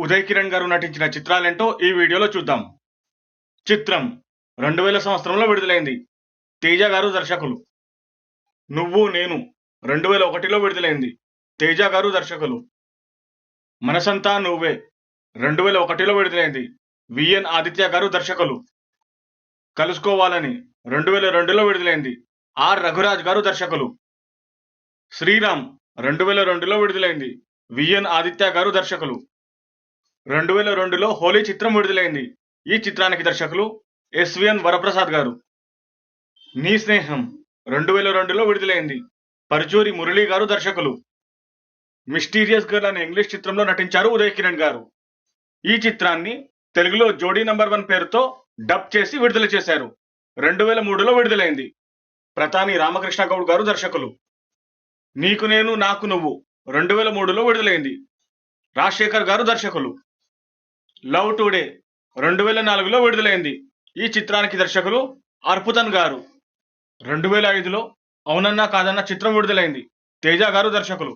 ఉదయ్ కిరణ్ గారు నటించిన చిత్రాలేంటో ఈ వీడియోలో చూద్దాం. చిత్రం 2000 సంవత్సరంలో విడుదలైంది. తేజ గారు దర్శకులు. నువ్వు నేను 2001లో విడుదలైంది. తేజ గారు దర్శకులు. మనసంతా నువ్వే 2001లో విడుదలైంది. విఎన్ ఆదిత్య గారు దర్శకులు. కలుసుకోవాలని 2002లో విడుదలైంది. ఆర్ రఘురాజ్ గారు దర్శకులు. శ్రీరామ్ 2002లో విడుదలైంది. విఎన్ ఆదిత్య గారు దర్శకులు. 2002లో హోలీ చిత్రం విడుదలైంది. ఈ చిత్రానికి దర్శకులు ఎస్విఎన్ వరప్రసాద్ గారు. నీ స్నేహం 2002లో విడుదలైంది. పరుచూరి మురళీ గారు దర్శకులు. మిస్టీరియస్ గర్ల్ అనే ఇంగ్లీష్ చిత్రంలో నటించారు ఉదయ్ కిరణ్ గారు. ఈ చిత్రాన్ని తెలుగులో జోడీ నంబర్ 1 పేరుతో డబ్ చేసి విడుదల చేశారు. 2003లో విడుదలైంది. ప్రతాని రామకృష్ణ గౌడ్ గారు దర్శకులు. నీకు నేను నాకు నువ్వు 2003లో విడుదలైంది. రాజశేఖర్ గారు దర్శకులు. లవ్ టుడే 2004లో విడుదలైంది. ఈ చిత్రానికి దర్శకులు అర్పుతన్ గారు. 2005లో అవునన్నా కాదన్న చిత్రం విడుదలైంది. తేజ గారు దర్శకులు.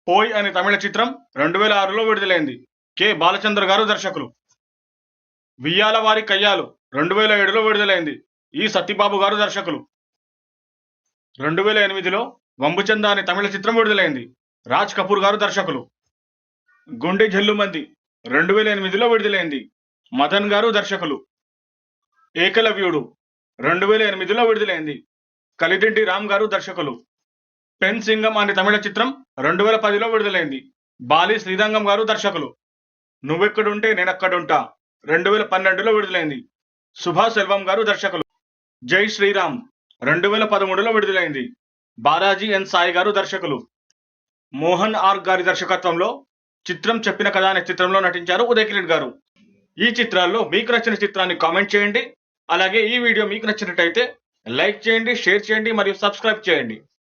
పోయ్ అనే తమిళ చిత్రం 2006లో విడుదలైంది. కె బాలచంద్ర గారు దర్శకులు. వియ్యాల వారి కయ్యాలు 2007లో విడుదలైంది. ఈ సత్యబాబు గారు దర్శకులు. 2008లో వంబుచంద అనే తమిళ చిత్రం విడుదలైంది. రాజ్ కపూర్ గారు దర్శకులు. గుండె జల్లుమంది 2008లో విడుదలైంది. మదన్ గారు దర్శకులు. ఏకలవ్యుడు 2008లో విడుదలైంది. కలిదిండి రామ్ గారు దర్శకులు. పెన్ సింగం అనే తమిళ చిత్రం 2010లో విడుదలైంది. బాలి శ్రీరంగం గారు దర్శకులు. నువ్వెక్కడుంటే నేనక్కడుంటా 2012లో విడుదలైంది. సుభాష్ సెల్వం గారు దర్శకులు. జై శ్రీరామ్ 2013లో విడుదలైంది. బాలాజీ ఎన్ సాయి గారు దర్శకులు. మోహన్ ఆర్ గారి దర్శకత్వంలో చిత్రం చెప్పిన కథ అనే చిత్రంలో నటించారు ఉదయ్ కిరణ్ గారు. ఈ చిత్రాల్లో మీకు నచ్చిన చిత్రాన్ని కామెంట్ చేయండి. అలాగే ఈ వీడియో మీకు నచ్చినట్టయితే లైక్ చేయండి, షేర్ చేయండి మరియు సబ్స్క్రైబ్ చేయండి.